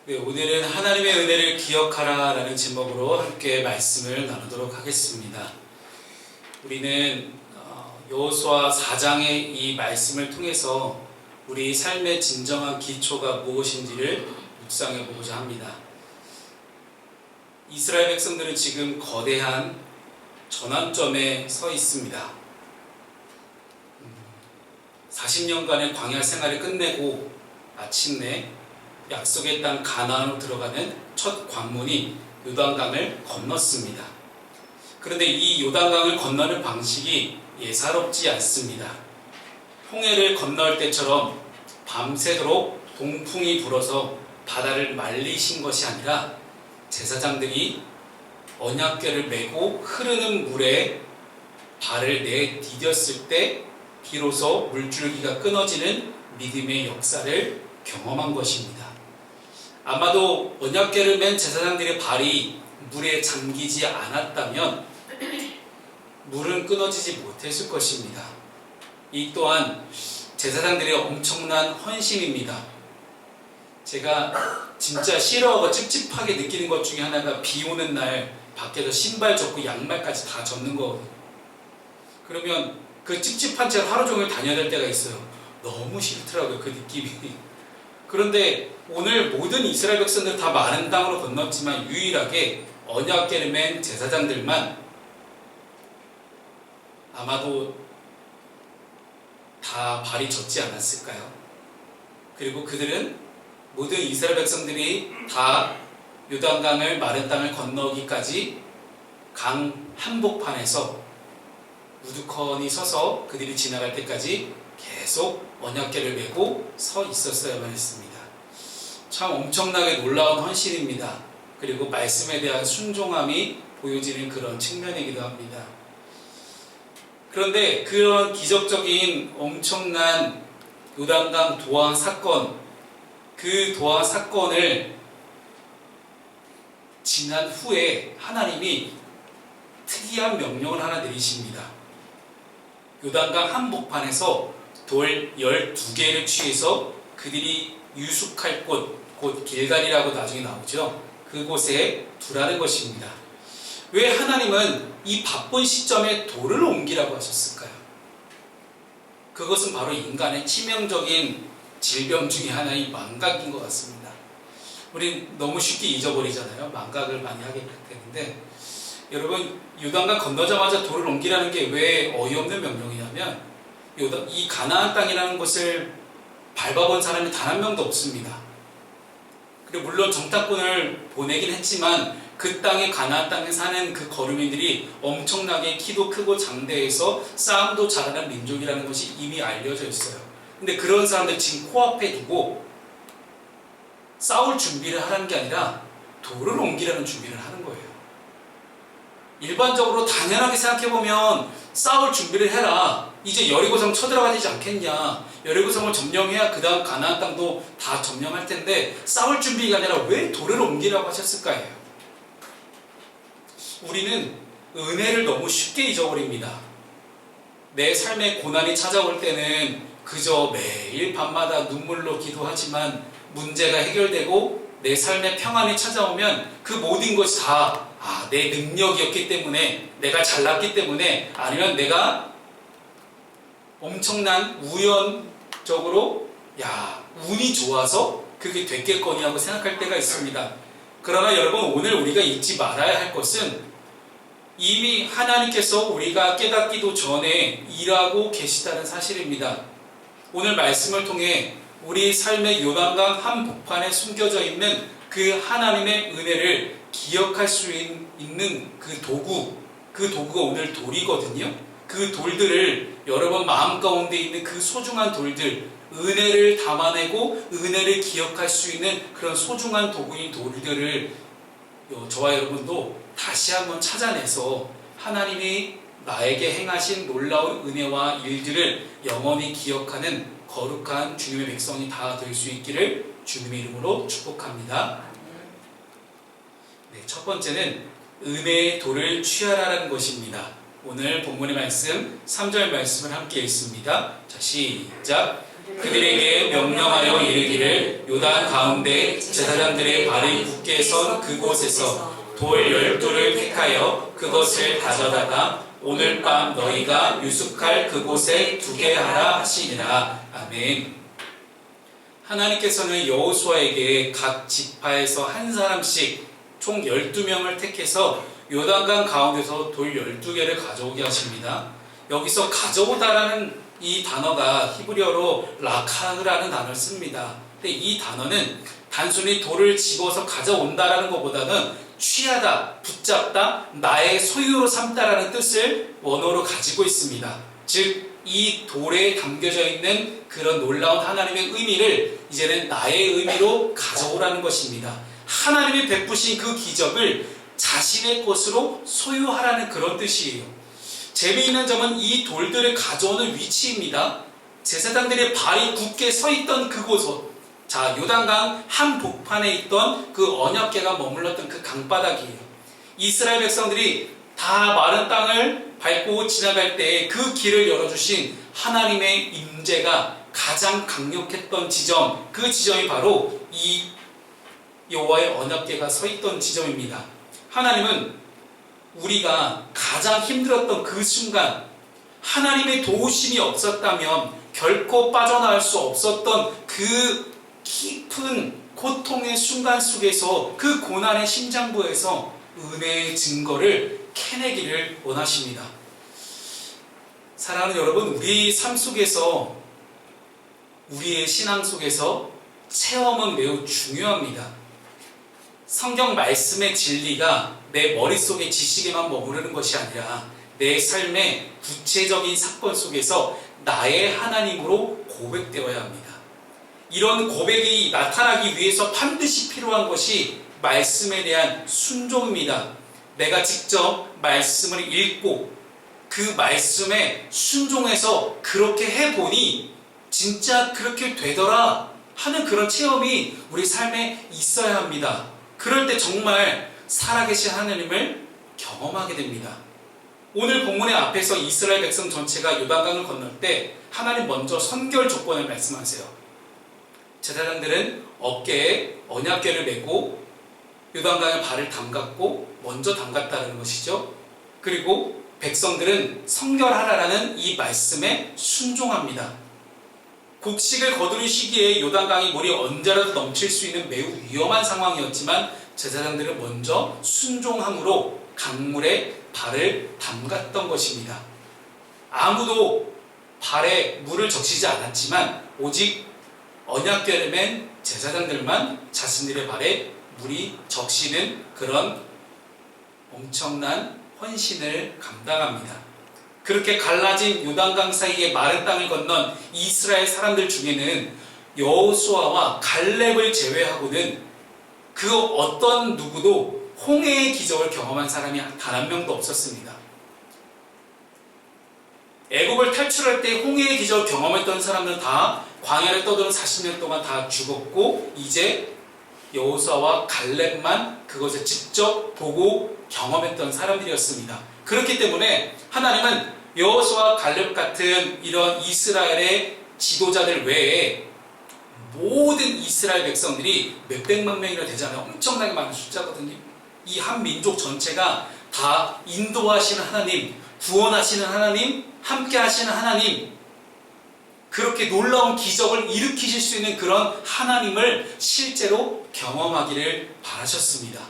네, 오늘은 하나님의 은혜를 기억하라 라는 제목으로 함께 말씀을 나누도록 하겠습니다. 우리는 여호수아 4장의 이 말씀을 통해서 우리 삶의 진정한 기초가 무엇인지를 묵상해 보고자 합니다. 이스라엘 백성들은 지금 거대한 전환점에 서 있습니다. 40년간의 광야 생활을 끝내고 마침내 약속의 땅 가나안으로 들어가는 첫 관문이 요단강을 건넜습니다. 그런데 이 요단강을 건너는 방식이 예사롭지 않습니다. 홍해를 건널 때처럼 밤새도록 동풍이 불어서 바다를 말리신 것이 아니라 제사장들이 언약궤를 메고 흐르는 물에 발을 내디뎠을 때 비로소 물줄기가 끊어지는 믿음의 역사를 경험한 것입니다. 아마도 언약궤를 맨 제사장들의 발이 물에 잠기지 않았다면 물은 끊어지지 못했을 것입니다. 이 또한 제사장들의 엄청난 헌신입니다. 제가 진짜 싫어하고 찝찝하게 느끼는 것 중에 하나가 비 오는 날 밖에서 신발 젖고 양말까지 다 젖는 거거든요. 그러면 그 찝찝한 채로 하루 종일 다녀야 될 때가 있어요. 너무 싫더라고요, 그 느낌이. 그런데 오늘 모든 이스라엘 백성들 다 마른 땅으로 건넜지만 유일하게 언약궤를 맨 제사장들만 아마도 다 발이 젖지 않았을까요? 그리고 그들은 모든 이스라엘 백성들이 다 요단강을 마른 땅을 건너기까지 강 한복판에서 우두커니 서서 그들이 지나갈 때까지 계속 언약궤를 메고 서 있었어야만 했습니다. 참 엄청나게 놀라운 헌신입니다. 그리고 말씀에 대한 순종함이 보여지는 그런 측면이기도 합니다. 그런데 그런 기적적인 엄청난 요단강 도항 사건, 그 도항 사건을 지난 후에 하나님이 특이한 명령을 하나 내리십니다. 요단강 한복판에서 돌 12개를 취해서 그들이 유숙할 곳, 곧 길갈이라고 나중에 나오죠. 그곳에 두라는 것입니다. 왜 하나님은 이 바쁜 시점에 돌을 옮기라고 하셨을까요? 그것은 바로 인간의 치명적인 질병 중에 하나인 망각인 것 같습니다. 우리 너무 쉽게 잊어버리잖아요. 망각을 많이 하게 되는데, 여러분, 요단강 건너자마자 돌을 옮기라는 게 왜 어이없는 명령이냐면, 이 가나안 땅이라는 곳을 밟아본 사람이 단 한 명도 없습니다. 그리고 물론 정탐꾼을 보내긴 했지만 그 땅에 가나안 땅에 사는 그 거류민들이 엄청나게 키도 크고 장대해서 싸움도 잘하는 민족이라는 것이 이미 알려져 있어요. 근데 그런 사람들 지금 코앞에 두고 싸울 준비를 하라는 게 아니라 돌을 옮기라는 준비를 하는 거예요. 일반적으로 당연하게 생각해보면 싸울 준비를 해라, 이제 여리고성 쳐들어가야 되지 않겠냐, 여리고성을 점령해야 그 다음 가나안 땅도 다 점령할 텐데 싸울 준비가 아니라 왜 돌을 옮기라고 하셨을까요? 우리는 은혜를 너무 쉽게 잊어버립니다. 내 삶에 고난이 찾아올 때는 그저 매일 밤마다 눈물로 기도하지만 문제가 해결되고 내 삶에 평안이 찾아오면 그 모든 것이 다 내 능력이었기 때문에, 내가 잘났기 때문에, 아니면 내가 엄청난 우연적으로 운이 좋아서 그게 됐겠거니 하고 생각할 때가 있습니다. 그러나 여러분, 오늘 우리가 잊지 말아야 할 것은 이미 하나님께서 우리가 깨닫기도 전에 일하고 계시다는 사실입니다. 오늘 말씀을 통해 우리 삶의 요단강 한복판에 숨겨져 있는 그 하나님의 은혜를 기억할 수 있는 그 도구가 오늘 돌이거든요. 그 돌들을, 여러분 마음 가운데 있는 그 소중한 돌들, 은혜를 담아내고 은혜를 기억할 수 있는 그런 소중한 도구인 돌들을 저와 여러분도 다시 한번 찾아내서 하나님이 나에게 행하신 놀라운 은혜와 일들을 영원히 기억하는 거룩한 주님의 백성이 다 될 수 있기를 주님의 이름으로 축복합니다. 네, 첫 번째는 은혜의 돌을 취하라는 것입니다. 오늘 본문의 말씀 3절 말씀을 함께 읽습니다. 자, 시작. 그들에게 명령하여 이르기를 요단 가운데 제사장들의 발이 굳게 선 그곳에서 돌 12를 택하여 그것을 가져다가 오늘 밤 너희가 유숙할 그곳에 두게 하라 하시니라. 아멘. 하나님께서는 여호수아에게 각 지파에서 한 사람씩 총 12명을 택해서 요단강 가운데서 돌 12개를 가져오게 하십니다. 여기서 가져오다라는 이 단어가 히브리어로 라카흐라는 단어를 씁니다. 근데 이 단어는 단순히 돌을 집어서 가져온다라는 것보다는 취하다, 붙잡다, 나의 소유로 삼다라는 뜻을 원어로 가지고 있습니다. 즉, 이 돌에 담겨져 있는 그런 놀라운 하나님의 의미를 이제는 나의 의미로 가져오라는 것입니다. 하나님이 베푸신 그 기적을 자신의 것으로 소유하라는 그런 뜻이에요. 재미있는 점은 이 돌들을 가져오는 위치입니다. 제사장들의 발이 굳게 서 있던 그곳, 자, 요단강 한복판에 있던 그 언약궤가 머물렀던 그 강바닥이에요. 이스라엘 백성들이 다 마른 땅을 밟고 지나갈 때 그 길을 열어주신 하나님의 임재가 가장 강력했던 지점, 그 지점이 바로 이 여호와의 언약궤가 서 있던 지점입니다. 하나님은 우리가 가장 힘들었던 그 순간, 하나님의 도우심이 없었다면 결코 빠져나갈 수 없었던 그 깊은 고통의 순간 속에서, 그 고난의 심장부에서 은혜의 증거를 캐내기를 원하십니다. 사랑하는 여러분, 우리 삶 속에서, 우리의 신앙 속에서 체험은 매우 중요합니다. 성경 말씀의 진리가 내 머릿속의 지식에만 머무르는 것이 아니라 내 삶의 구체적인 사건 속에서 나의 하나님으로 고백되어야 합니다. 이런 고백이 나타나기 위해서 반드시 필요한 것이 말씀에 대한 순종입니다. 내가 직접 말씀을 읽고 그 말씀에 순종해서 그렇게 해보니 진짜 그렇게 되더라 하는 그런 체험이 우리 삶에 있어야 합니다. 그럴 때 정말 살아계신 하나님을 경험하게 됩니다. 오늘 본문의 앞에서 이스라엘 백성 전체가 요단강을 건널 때 하나님 먼저 선결 조건을 말씀하세요. 제사장들은 어깨에 언약궤를 메고 요단강에 발을 담갔고 먼저 담갔다는 것이죠. 그리고 백성들은 성결하라라는 이 말씀에 순종합니다. 곡식을 거두는 시기에 요단강이 물이 언제라도 넘칠 수 있는 매우 위험한 상황이었지만 제사장들은 먼저 순종함으로 강물에 발을 담갔던 것입니다. 아무도 발에 물을 적시지 않았지만 오직 언약궤를 맨 제사장들만 자신들의 발에 물이 적시는 그런 엄청난 헌신을 감당합니다. 그렇게 갈라진 요단강 사이의 마른 땅을 건넌 이스라엘 사람들 중에는 여호수아와 갈렙을 제외하고는 그 어떤 누구도 홍해의 기적을 경험한 사람이 단 한 명도 없었습니다. 애국을 탈출할 때 홍해의 기적을 경험했던 사람들은 다 광야를 떠도는 40년 동안 다 죽었고 이제 여호수아와 갈렙만 그것을 직접 보고 경험했던 사람들이었습니다. 그렇기 때문에 하나님은 여호수아와 갈렙 같은 이런 이스라엘의 지도자들 외에 모든 이스라엘 백성들이 몇백만 명이나 되잖아요. 엄청나게 많은 숫자거든요. 이 한 민족 전체가 다 인도하시는 하나님, 구원하시는 하나님, 함께 하시는 하나님, 그렇게 놀라운 기적을 일으키실 수 있는 그런 하나님을 실제로 경험하기를 바라셨습니다.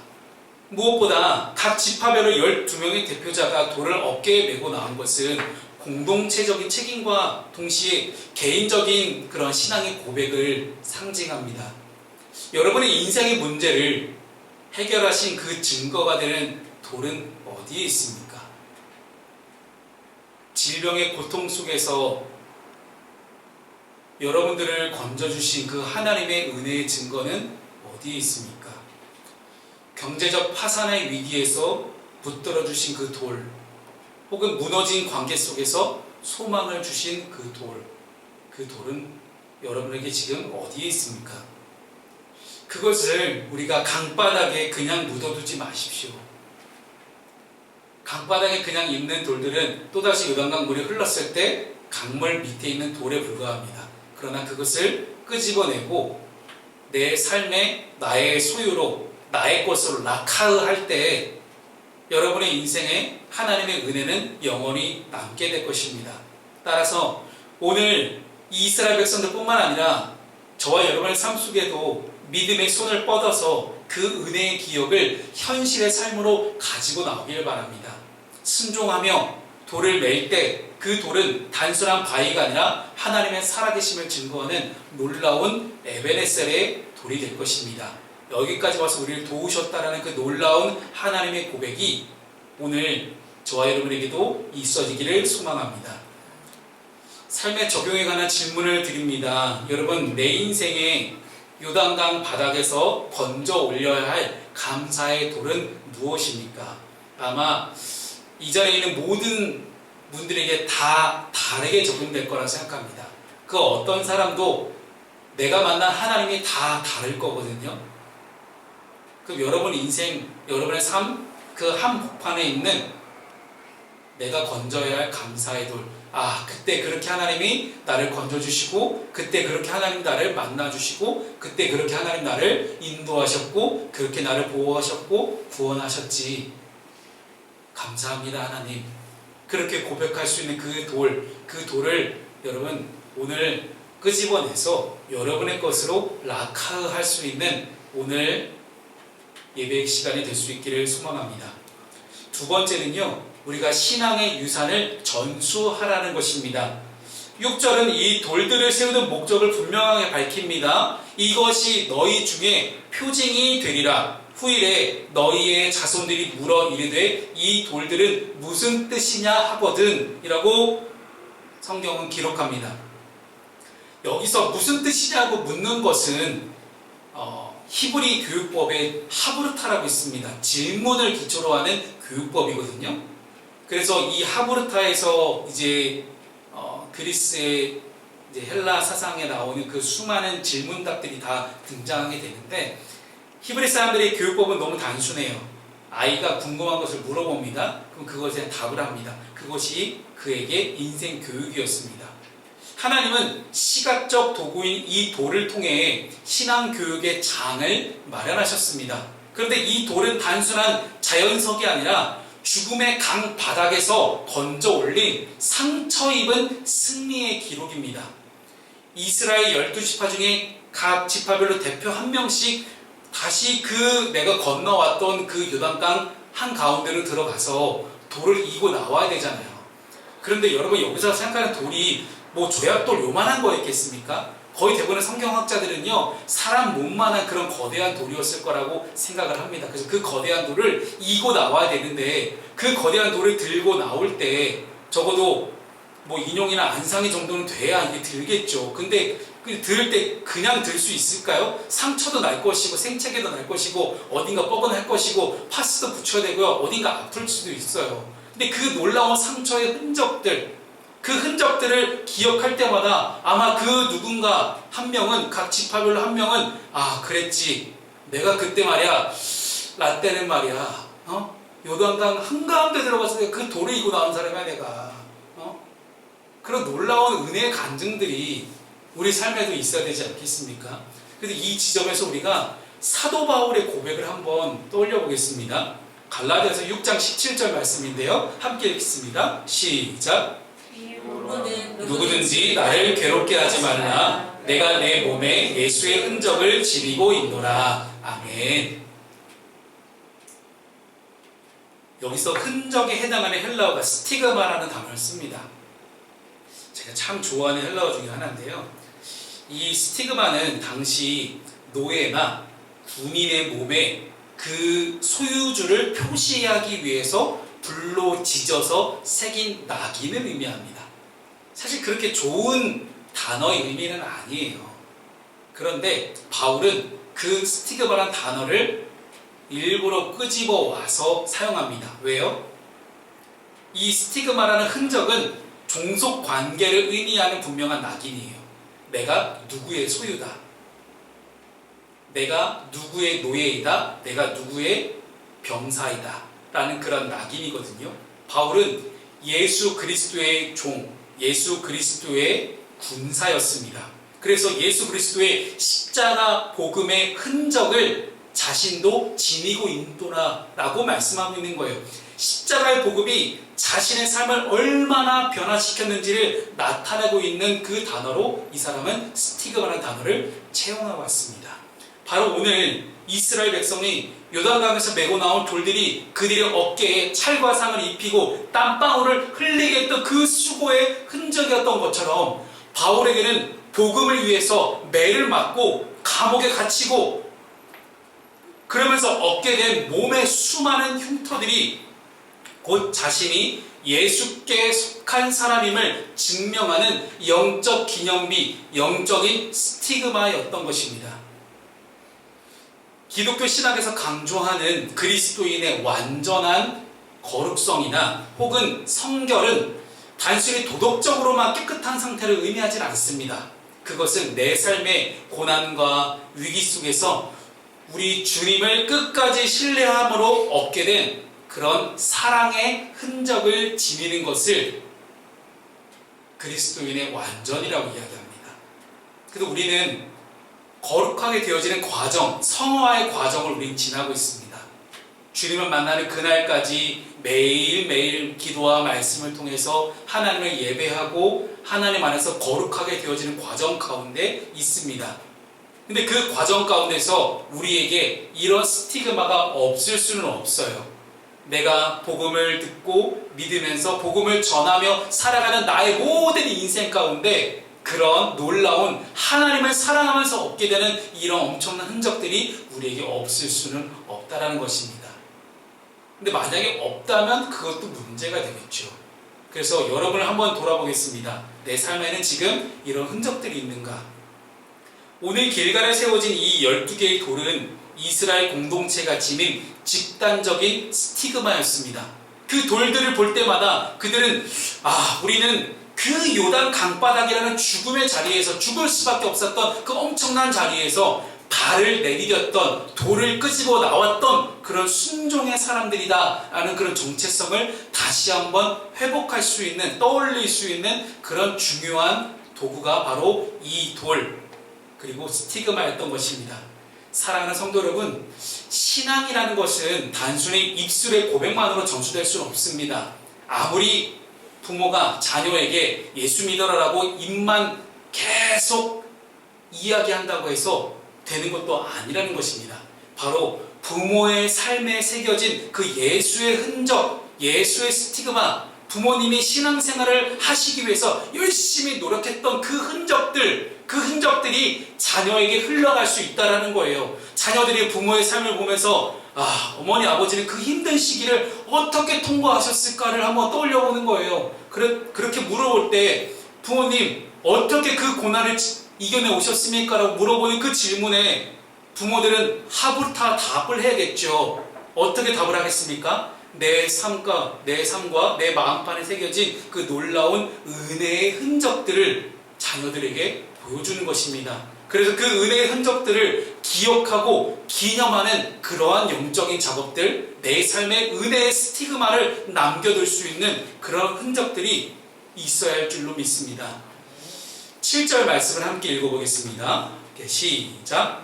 무엇보다 각 지파별로 12명의 대표자가 돌을 어깨에 메고 나온 것은 공동체적인 책임과 동시에 개인적인 그런 신앙의 고백을 상징합니다. 여러분의 인생의 문제를 해결하신 그 증거가 되는 돌은 어디에 있습니까? 질병의 고통 속에서 여러분들을 건져주신 그 하나님의 은혜의 증거는 어디에 있습니까? 경제적 파산의 위기에서 붙들어 주신 그 돌, 혹은 무너진 관계 속에서 소망을 주신 그 돌, 그 돌은 여러분에게 지금 어디에 있습니까? 그것을 우리가 강바닥에 그냥 묻어두지 마십시오. 강바닥에 그냥 있는 돌들은 또다시 요단강 물이 흘렀을 때 강물 밑에 있는 돌에 불과합니다. 그러나 그것을 끄집어내고 내 삶에 나의 소유로 나의 것으로 라카흐할 때 여러분의 인생에 하나님의 은혜는 영원히 남게 될 것입니다. 따라서 오늘 이스라엘 백성들뿐만 아니라 저와 여러분의 삶 속에도 믿음의 손을 뻗어서 그 은혜의 기억을 현실의 삶으로 가지고 나오길 바랍니다. 순종하며 돌을 맬 때 그 돌은 단순한 바위가 아니라 하나님의 살아계심을 증거하는 놀라운 에베네셀의 돌이 될 것입니다. 여기까지 와서 우리를 도우셨다라는 그 놀라운 하나님의 고백이 오늘 저와 여러분에게도 있어지기를 소망합니다. 삶의 적용에 관한 질문을 드립니다. 여러분, 내 인생에 요단강 바닥에서 건져 올려야 할 감사의 돌은 무엇입니까? 아마 이 자리에 있는 모든 분들에게 다 다르게 적용될 거라 생각합니다. 그 어떤 사람도 내가 만난 하나님이 다 다를 거거든요. 그럼 여러분 인생, 여러분의 삶, 그 한복판에 있는 내가 건져야 할 감사의 돌. 그때 그렇게 하나님이 나를 건져주시고, 그때 그렇게 하나님 나를 만나주시고, 그때 그렇게 하나님 나를 인도하셨고, 그렇게 나를 보호하셨고, 구원하셨지. 감사합니다, 하나님. 그렇게 고백할 수 있는 그 돌을 여러분 오늘 끄집어내서 여러분의 것으로 라카흐할 수 있는 오늘 예배 시간이 될 수 있기를 소망합니다. 두 번째는요, 우리가 신앙의 유산을 전수하라는 것입니다. 6절은 이 돌들을 세우는 목적을 분명하게 밝힙니다. 이것이 너희 중에 표징이 되리라. 후일에 너희의 자손들이 물어 이르되 이 돌들은 무슨 뜻이냐 하거든 이라고 성경은 기록합니다. 여기서 무슨 뜻이냐고 묻는 것은 히브리 교육법의 하브르타라고 있습니다. 질문을 기초로 하는 교육법이거든요. 그래서 이 하브르타에서 이제 그리스의 이제 헬라 사상에 나오는 그 수많은 질문답들이 다 등장하게 되는데, 히브리 사람들의 교육법은 너무 단순해요. 아이가 궁금한 것을 물어봅니다. 그럼 그것에 답을 합니다. 그것이 그에게 인생 교육이었습니다. 하나님은 시각적 도구인 이 돌을 통해 신앙 교육의 장을 마련하셨습니다. 그런데 이 돌은 단순한 자연석이 아니라 죽음의 강 바닥에서 건져 올린 상처 입은 승리의 기록입니다. 이스라엘 12지파 중에 각 지파별로 대표 한 명씩 다시 내가 건너왔던 그 요단강 한가운데로 들어가서 돌을 이고 나와야 되잖아요. 그런데 여러분, 여기서 생각하는 돌이 뭐 조약돌 요만한 거였겠습니까? 거의 대부분의 성경학자들은요, 사람 몸만한 그런 거대한 돌이었을 거라고 생각을 합니다. 그래서 그 거대한 돌을 이고 나와야 되는데, 그 거대한 돌을 들고 나올 때 적어도 뭐 인용이나 안상이 정도는 돼야 이게 들겠죠. 근데 들 때 그냥 들 수 있을까요? 상처도 날 것이고 생채기도 날 것이고 어딘가 뻐근할 것이고 파스도 붙여야 되고요, 어딘가 아플 수도 있어요. 근데 그 놀라운 상처의 흔적들, 그 흔적들을 기억할 때마다 아마 그 누군가 한 명은, 각 지파별로 한 명은 그랬지, 내가 그때 말이야, 라떼는 말이야 요단강 한가운데 들어가서 그 돌을 이고 나온 사람이야 내가. 그런 놀라운 은혜의 간증들이 우리 삶에도 있어야 되지 않겠습니까? 그래서 이 지점에서 우리가 사도 바울의 고백을 한번 떠올려 보겠습니다. 갈라디아서 6장 17절 말씀인데요, 함께 읽겠습니다. 시작. 누구든지 나를 괴롭게 하지 말라. 내가 내 몸에 예수의 흔적을 지니고 있노라. 아멘. 여기서 흔적에 해당하는 헬라어가 스티그마라는 단어를 씁니다. 제가 참 좋아하는 헬라어 중에 하나인데요, 이 스티그마는 당시 노예나 군인의 몸에 그 소유주를 표시하기 위해서 불로 지져서 새긴 낙인을 의미합니다. 사실 그렇게 좋은 단어의 의미는 아니에요. 그런데 바울은 그 스티그마라는 단어를 일부러 끄집어 와서 사용합니다. 왜요? 이 스티그마라는 흔적은 종속 관계를 의미하는 분명한 낙인이에요. 내가 누구의 소유다, 내가 누구의 노예이다, 내가 누구의 병사이다 라는 그런 낙인이거든요. 바울은 예수 그리스도의 종, 예수 그리스도의 군사였습니다. 그래서 예수 그리스도의 십자가 복음의 흔적을 자신도 지니고 있노라라고 말씀하고 있는 거예요. 십자가의 복음이 자신의 삶을 얼마나 변화시켰는지를 나타내고 있는 그 단어로 이 사람은 스티그마라는 단어를 채용하고 왔습니다. 바로 오늘 이스라엘 백성이 요단강에서 메고 나온 돌들이 그들의 어깨에 찰과 상을 입히고 땀방울을 흘리게 했던 그 수고의 흔적이었던 것처럼 바울에게는 복음을 위해서 매를 맞고 감옥에 갇히고 그러면서 얻게 된 몸의 수많은 흉터들이 곧 자신이 예수께 속한 사람임을 증명하는 영적 기념비, 영적인 스티그마였던 것입니다. 기독교 신학에서 강조하는 그리스도인의 완전한 거룩성이나 혹은 성결은 단순히 도덕적으로만 깨끗한 상태를 의미하지 않습니다. 그것은 내 삶의 고난과 위기 속에서 우리 주님을 끝까지 신뢰함으로 얻게 된 그런 사랑의 흔적을 지니는 것을 그리스도인의 완전이라고 이야기합니다. 그래서 우리는 거룩하게 되어지는 과정, 성화의 과정을 우리는 지나고 있습니다. 주님을 만나는 그날까지 매일매일 기도와 말씀을 통해서 하나님을 예배하고 하나님 안에서 거룩하게 되어지는 과정 가운데 있습니다. 근데 그 과정 가운데서 우리에게 이런 스티그마가 없을 수는 없어요. 내가 복음을 듣고 믿으면서 복음을 전하며 살아가는 나의 모든 인생 가운데 그런 놀라운 하나님을 사랑하면서 얻게 되는 이런 엄청난 흔적들이 우리에게 없을 수는 없다라는 것입니다. 근데 만약에 없다면 그것도 문제가 되겠죠. 그래서 여러분을 한번 돌아보겠습니다. 내 삶에는 지금 이런 흔적들이 있는가? 오늘 길갈에 세워진 이 12개의 돌은 이스라엘 공동체가 지닌 집단적인 스티그마였습니다. 그 돌들을 볼 때마다 그들은 우리는 그 요단 강바닥이라는 죽음의 자리에서 죽을 수밖에 없었던 그 엄청난 자리에서 발을 내디뎠던 돌을 끄집어 나왔던 그런 순종의 사람들이다 라는 그런 정체성을 다시 한번 회복할 수 있는, 떠올릴 수 있는 그런 중요한 도구가 바로 이 돌 그리고 스티그마였던 것입니다. 사랑하는 성도 여러분, 신앙이라는 것은 단순히 입술의 고백만으로 전수될 수는 없습니다. 아무리 부모가 자녀에게 예수 믿어라라고 입만 계속 이야기한다고 해서 되는 것도 아니라는 것입니다. 바로 부모의 삶에 새겨진 그 예수의 흔적, 예수의 스티그마, 부모님이 신앙생활을 하시기 위해서 열심히 노력했던 그 흔적들이 자녀에게 흘러갈 수 있다는 거예요. 자녀들이 부모의 삶을 보면서 어머니 아버지는 그 힘든 시기를 어떻게 통과하셨을까를 한번 떠올려보는 거예요. 그렇게 물어볼 때 부모님 어떻게 그 고난을 이겨내 오셨습니까? 라고 물어보는 그 질문에 부모들은 하부타 답을 해야겠죠. 어떻게 답을 하겠습니까? 내 삶과 내 마음판에 새겨진 그 놀라운 은혜의 흔적들을 자녀들에게 보여주는 것입니다. 그래서 그 은혜의 흔적들을 기억하고 기념하는 그러한 영적인 작업들, 내 삶의 은혜의 스티그마를 남겨둘 수 있는 그런 흔적들이 있어야 할 줄로 믿습니다. 7절 말씀을 함께 읽어보겠습니다. 시작.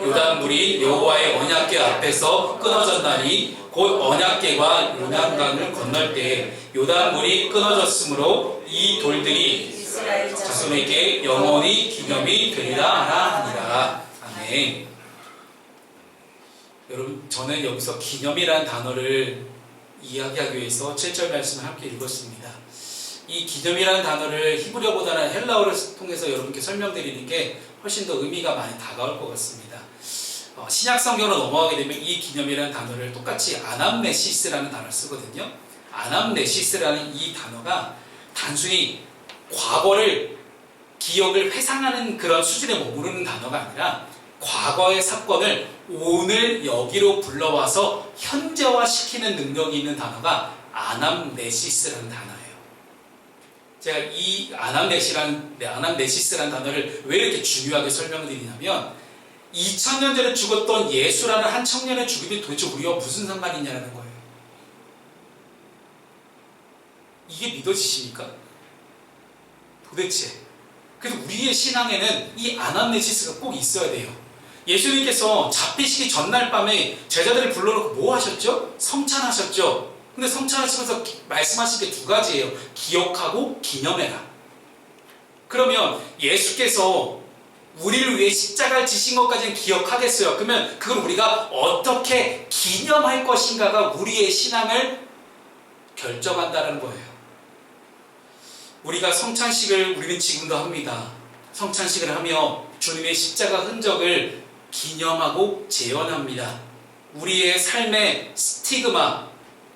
요단물이 여호와의 언약궤 앞에서 끊어졌나니 곧 언약궤가 요단강을 건널 때 요단물이 끊어졌으므로 이 돌들이 자손에게 영원히 기념이 되리라 하니라. 아멘. 여러분, 저는 여기서 기념이라는 단어를 이야기하기 위해서 7절 말씀을 함께 읽었습니다. 이 기념이라는 단어를 히브리어보다는 헬라어를 통해서 여러분께 설명드리는 게 훨씬 더 의미가 많이 다가올 것 같습니다. 신약 성경으로 넘어가게 되면 이 기념이라는 단어를 똑같이 아남네시스라는 단어를 쓰거든요. 아남네시스라는 이 단어가 단순히 과거를 기억을 회상하는 그런 수준에 머무르는 단어가 아니라 과거의 사건을 오늘 여기로 불러와서 현재화시키는 능력이 있는 단어가 아남네시스라는 단어예요. 제가 이 아남네시스라는 단어를 왜 이렇게 중요하게 설명드리냐면 2000년 전에 죽었던 예수라는 한 청년의 죽음이 도대체 우리와 무슨 상관이 있냐는 거예요. 이게 믿어지십니까? 도대체 그래서 우리의 신앙에는 이 아남네시스가 꼭 있어야 돼요. 예수님께서 잡히시기 전날 밤에 제자들을 불러놓고 뭐 하셨죠? 성찬하셨죠. 근데 성찬하시면서 말씀하신 게 두 가지예요. 기억하고 기념해라. 그러면 예수께서 우리를 위해 십자가를 지신 것까지는 기억하겠어요. 그러면 그걸 우리가 어떻게 기념할 것인가가 우리의 신앙을 결정한다는 거예요. 우리가 성찬식을 우리는 지금도 합니다. 성찬식을 하며 주님의 십자가 흔적을 기념하고 재현합니다. 우리의 삶의 스티그마,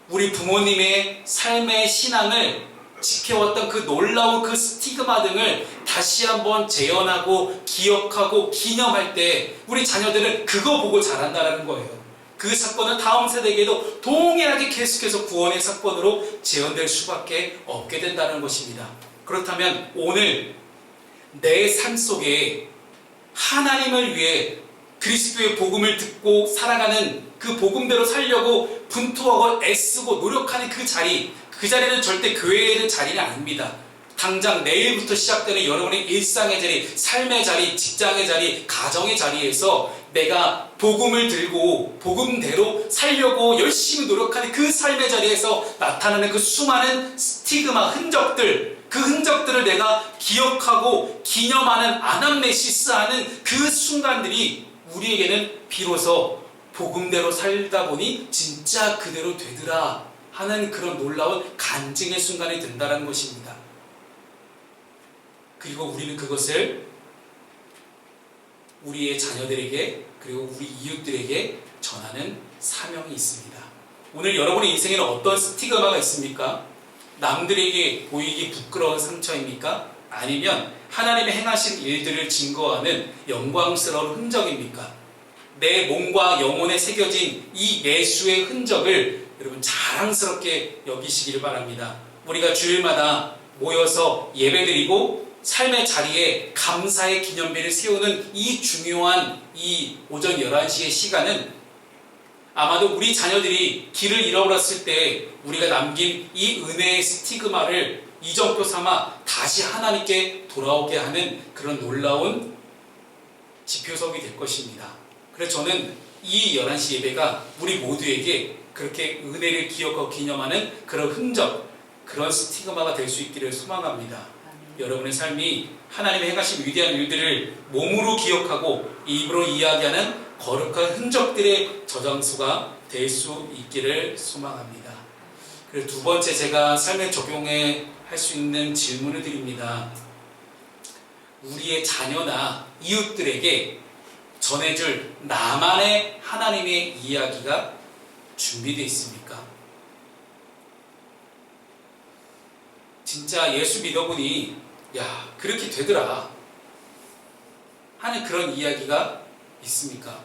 우리 부모님의 삶의 신앙을 지켜왔던 그 놀라운 그 스티그마 등을 다시 한번 재현하고 기억하고 기념할 때 우리 자녀들은 그거 보고 자란다는 거예요. 그 사건은 다음 세대에게도 동일하게 계속해서 구원의 사건으로 재현될 수밖에 없게 된다는 것입니다. 그렇다면 오늘 내 삶 속에 하나님을 위해 그리스도의 복음을 듣고 살아가는 그 복음대로 살려고 분투하고 애쓰고 노력하는 그 자리는 절대 교회의 자리는 아닙니다. 당장 내일부터 시작되는 여러분의 일상의 자리, 삶의 자리, 직장의 자리, 가정의 자리에서 내가 복음을 들고 복음대로 살려고 열심히 노력하는 그 삶의 자리에서 나타나는 그 수많은 스티그마 흔적들, 그 흔적들을 내가 기억하고 기념하는 아남네시스하는 그 순간들이 우리에게는 비로소 복음대로 살다 보니 진짜 그대로 되더라 하는 그런 놀라운 간증의 순간이 된다는 것입니다. 그리고 우리는 그것을 우리의 자녀들에게 그리고 우리 이웃들에게 전하는 사명이 있습니다. 오늘 여러분의 인생에는 어떤 스티그마가 있습니까? 남들에게 보이기 부끄러운 상처입니까? 아니면 하나님의 행하신 일들을 증거하는 영광스러운 흔적입니까? 내 몸과 영혼에 새겨진 이 예수의 흔적을 여러분 자랑스럽게 여기시기를 바랍니다. 우리가 주일마다 모여서 예배드리고 삶의 자리에 감사의 기념비를 세우는 이 중요한 이 오전 11시의 시간은 아마도 우리 자녀들이 길을 잃어버렸을 때 우리가 남긴 이 은혜의 스티그마를 이정표 삼아 다시 하나님께 돌아오게 하는 그런 놀라운 지표석이 될 것입니다. 그래서 저는 이 11시 예배가 우리 모두에게 그렇게 은혜를 기억하고 기념하는 그런 흔적, 그런 스티그마가 될 수 있기를 소망합니다. 여러분의 삶이 하나님의 행하신 위대한 일들을 몸으로 기억하고 입으로 이야기하는 거룩한 흔적들의 저장소가 될 수 있기를 소망합니다. 그리고 두 번째 제가 삶에 적용해 할 수 있는 질문을 드립니다. 우리의 자녀나 이웃들에게 전해줄 나만의 하나님의 이야기가 준비되어 있습니까? 진짜 예수 믿어보니 야 그렇게 되더라 하는 그런 이야기가 있습니까?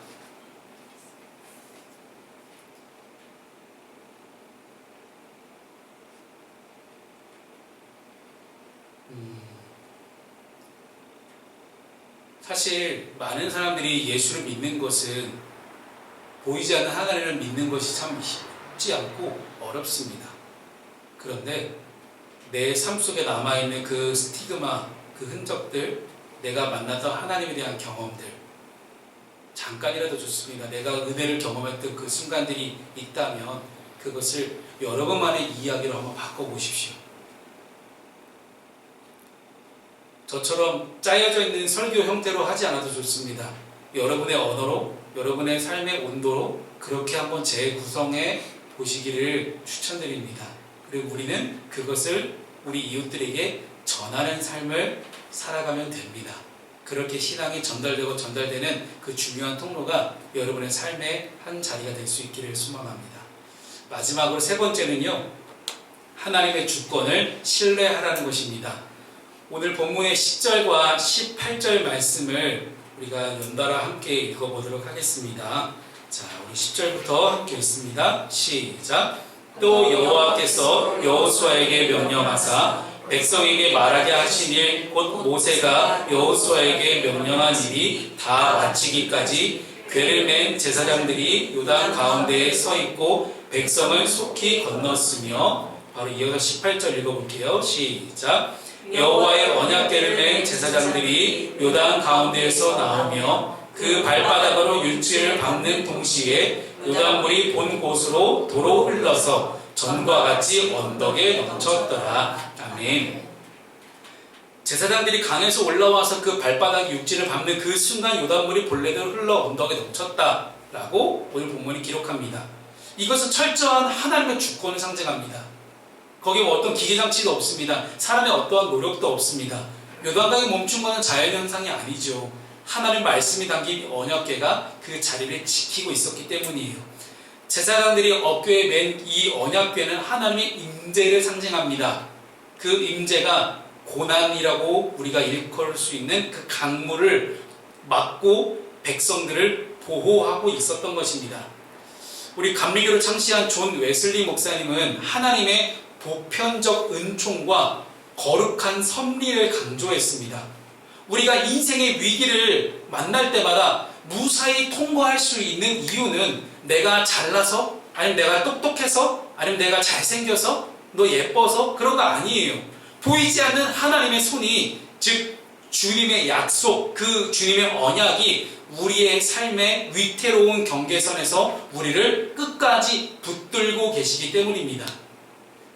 사실 많은 사람들이 예수를 믿는 것은 보이지 않는 하나님을 믿는 것이 참 쉽지 않고 어렵습니다. 그런데 내 삶 속에 남아있는 그 스티그마, 그 흔적들, 내가 만났던 하나님에 대한 경험들, 잠깐이라도 좋습니다. 내가 은혜를 경험했던 그 순간들이 있다면 그것을 여러분만의 이야기로 한번 바꿔보십시오. 저처럼 짜여져 있는 설교 형태로 하지 않아도 좋습니다. 여러분의 언어로, 여러분의 삶의 온도로 그렇게 한번 재구성해 보시기를 추천드립니다. 그리고 우리는 그것을 우리 이웃들에게 전하는 삶을 살아가면 됩니다. 그렇게 신앙이 전달되고 전달되는 그 중요한 통로가 여러분의 삶의 한 자리가 될 수 있기를 소망합니다. 마지막으로 세 번째는요, 하나님의 주권을 신뢰하라는 것입니다. 오늘 본문의 10절과 18절 말씀을 우리가 연달아 함께 읽어보도록 하겠습니다. 자, 우리 10절부터 함께 읽습니다. 시작. 또 여호와께서 여호수아에게 명령하사 백성에게 말하게 하신 일 곧 모세가 여호수아에게 명령한 일이 다 마치기까지 궤를 맨 제사장들이 요단 가운데에 서 있고 백성을 속히 건넜으며 바로 이어서 18절 읽어볼게요. 시작. 여호와의 언약궤를 맨 제사장들이 요단 가운데에서 나오며 그 발바닥으로 육지를 밟는 동시에 요단물이 본 곳으로 도로 흘러서 전과 같이 언덕에 넘쳤더라. 아멘. 제사장들이 강에서 올라와서 그 발바닥 육지를 밟는 그 순간 요단물이 본래대로 흘러 언덕에 넘쳤다라고 오늘 본문이 기록합니다. 이것은 철저한 하나님의 주권을 상징합니다. 거기에 어떤 기계장치도 없습니다. 사람의 어떠한 노력도 없습니다. 요단강이 멈춘 것은 자연현상이 아니죠. 하나님 말씀이 담긴 언약궤가 그 자리를 지키고 있었기 때문이에요. 제사장들이 어깨에 맨 이 언약궤는 하나님의 임재를 상징합니다. 그 임재가 고난이라고 우리가 일컬을 수 있는 그 강물을 막고 백성들을 보호하고 있었던 것입니다. 우리 감리교를 창시한 존 웨슬리 목사님은 하나님의 보편적 은총과 거룩한 섭리를 강조했습니다. 우리가 인생의 위기를 만날 때마다 무사히 통과할 수 있는 이유는 내가 잘나서, 아니면 내가 똑똑해서, 아니면 내가 잘생겨서, 너 예뻐서 그런 거 아니에요. 보이지 않는 하나님의 손이, 즉 주님의 약속, 그 주님의 언약이 우리의 삶의 위태로운 경계선에서 우리를 끝까지 붙들고 계시기 때문입니다.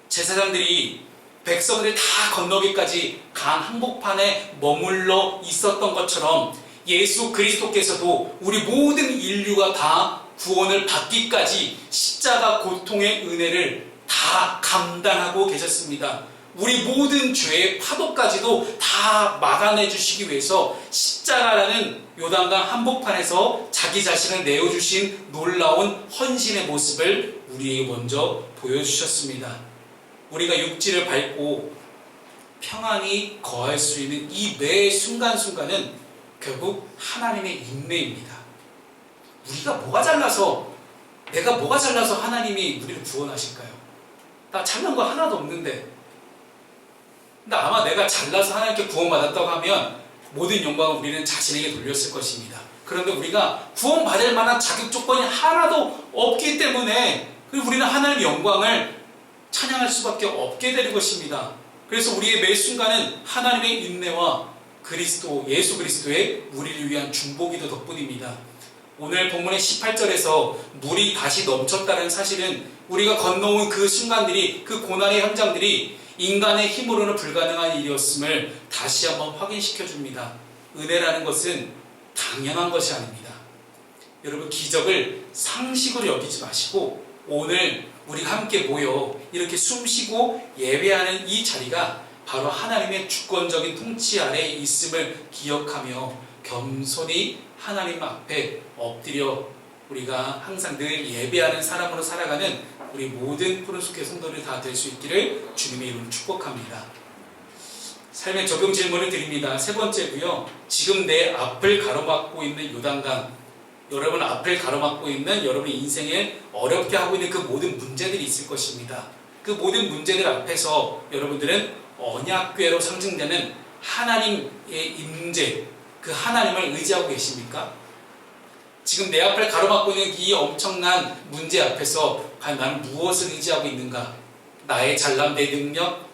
제사장들이 백성들이 다 건너기까지 강 한복판에 머물러 있었던 것처럼 예수 그리스도께서도 우리 모든 인류가 다 구원을 받기까지 십자가 고통의 은혜를 다 감당하고 계셨습니다. 우리 모든 죄의 파도까지도 다 막아내 주시기 위해서 십자가라는 요단강 한복판에서 자기 자신을 내어주신 놀라운 헌신의 모습을 우리에게 먼저 보여주셨습니다. 우리가 육지를 밟고 평안히 거할 수 있는 이 매 순간순간은 결국 하나님의 인내입니다. 우리가 뭐가 잘나서, 내가 뭐가 잘나서 하나님이 우리를 구원하실까요? 나 잘난 거 하나도 없는데. 근데 아마 내가 잘나서 하나님께 구원받았다고 하면 모든 영광을 우리는 자신에게 돌렸을 것입니다. 그런데 우리가 구원받을 만한 자격 조건이 하나도 없기 때문에 우리는 하나님의 영광을 찬양할 수밖에 없게 될 것입니다. 그래서 우리의 매 순간은 하나님의 인내와 그리스도, 예수 그리스도의 우리를 위한 중보기도 덕분입니다. 오늘 본문의 18절에서 물이 다시 넘쳤다는 사실은 우리가 건너온 그 순간들이, 그 고난의 현장들이 인간의 힘으로는 불가능한 일이었음을 다시 한번 확인시켜 줍니다. 은혜라는 것은 당연한 것이 아닙니다. 여러분, 기적을 상식으로 여기지 마시고 오늘 우리가 함께 모여 이렇게 숨쉬고 예배하는 이 자리가 바로 하나님의 주권적인 통치 아래에 있음을 기억하며 겸손히 하나님 앞에 엎드려 우리가 항상 늘 예배하는 사람으로 살아가는 우리 모든 푸른숲의 성도들 다 될 수 있기를 주님의 이름으로 축복합니다. 삶의 적용 질문을 드립니다. 세 번째고요. 지금 내 앞을 가로막고 있는 요단강, 여러분 앞을 가로막고 있는 여러분의 인생을 어렵게 하고 있는 그 모든 문제들이 있을 것입니다. 그 모든 문제들 앞에서 여러분들은 언약궤로 상징되는 하나님의 임재, 그 하나님을 의지하고 계십니까? 지금 내 앞을 가로막고 있는 이 엄청난 문제 앞에서 과연 나는 무엇을 의지하고 있는가? 나의 잘남, 내 능력?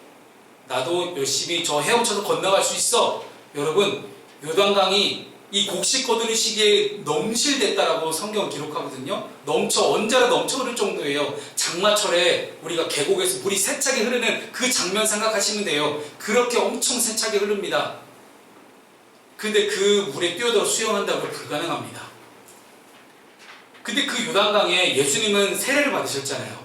나도 열심히 저 헤엄쳐서 건너갈 수 있어. 여러분, 요단강이 이 곡식 거두는 시기에 넘실댔다라고 성경은 기록하거든요. 언제나 넘쳐 흐를 정도예요. 장마철에 우리가 계곡에서 물이 세차게 흐르는 그 장면 생각하시면 돼요. 그렇게 엄청 세차게 흐릅니다. 근데 그 물에 뛰어들어 수영한다고 불가능합니다. 근데 그 요단강에 예수님은 세례를 받으셨잖아요.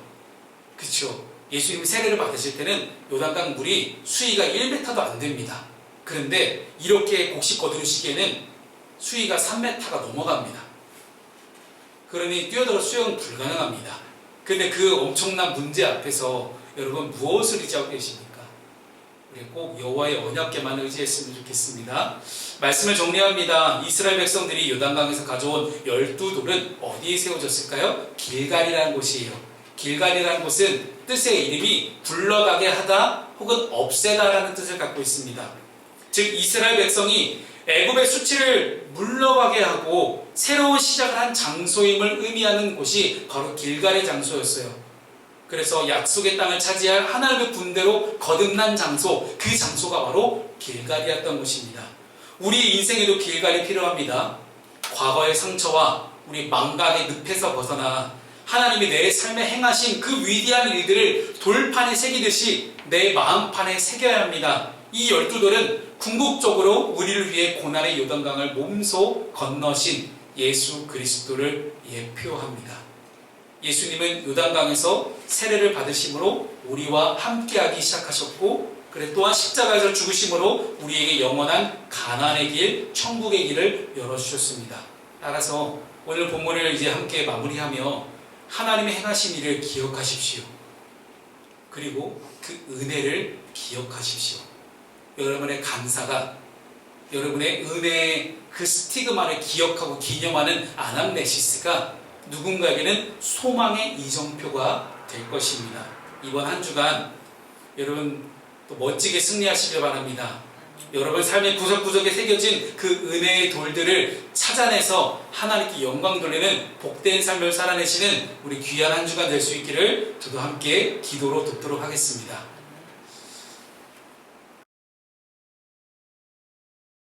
그렇죠? 예수님이 세례를 받으실 때는 요단강 물이 수위가 1m도 안 됩니다. 그런데 이렇게 곡식 거두는 시기에는 수위가 3m가 넘어갑니다. 그러니 뛰어들어 수영은 불가능합니다. 근데 그 엄청난 문제 앞에서 여러분 무엇을 의지하고 계십니까? 우리 꼭 여호와의 언약궤만 의지했으면 좋겠습니다. 말씀을 정리합니다. 이스라엘 백성들이 요단강에서 가져온 12돌은 어디에 세워졌을까요? 길갈이라는 곳이에요. 길갈이라는 곳은 뜻의 이름이 굴러가게 하다 혹은 없애다라는 뜻을 갖고 있습니다. 즉 이스라엘 백성이 애굽의 수치를 물러가게 하고 새로운 시작을 한 장소임을 의미하는 곳이 바로 길갈의 장소였어요. 그래서 약속의 땅을 차지할 하나님의 군대로 거듭난 장소, 그 장소가 바로 길갈이었던 곳입니다. 우리 인생에도 길갈이 필요합니다. 과거의 상처와 우리 망각의 늪에서 벗어나 하나님이 내 삶에 행하신 그 위대한 일들을 돌판에 새기듯이 내 마음판에 새겨야 합니다. 이 12돌은 궁극적으로 우리를 위해 고난의 요단강을 몸소 건너신 예수 그리스도를 예표합니다. 예수님은 요단강에서 세례를 받으심으로 우리와 함께하기 시작하셨고, 그래 또한 십자가에서 죽으심으로 우리에게 영원한 가나안의 길, 천국의 길을 열어주셨습니다. 따라서 오늘 본문을 이제 함께 마무리하며 하나님의 행하신 일을 기억하십시오. 그리고 그 은혜를 기억하십시오. 여러분의 감사가, 여러분의 은혜의 그 스티그마를 기억하고 기념하는 아남네시스가 누군가에게는 소망의 이정표가 될 것입니다. 이번 한 주간 여러분 또 멋지게 승리하시길 바랍니다. 여러분 삶의 구석구석에 새겨진 그 은혜의 돌들을 찾아내서 하나님께 영광 돌리는 복된 삶을 살아내시는 우리 귀한 한 주간 될 수 있기를 저도 함께 기도로 돕도록 하겠습니다.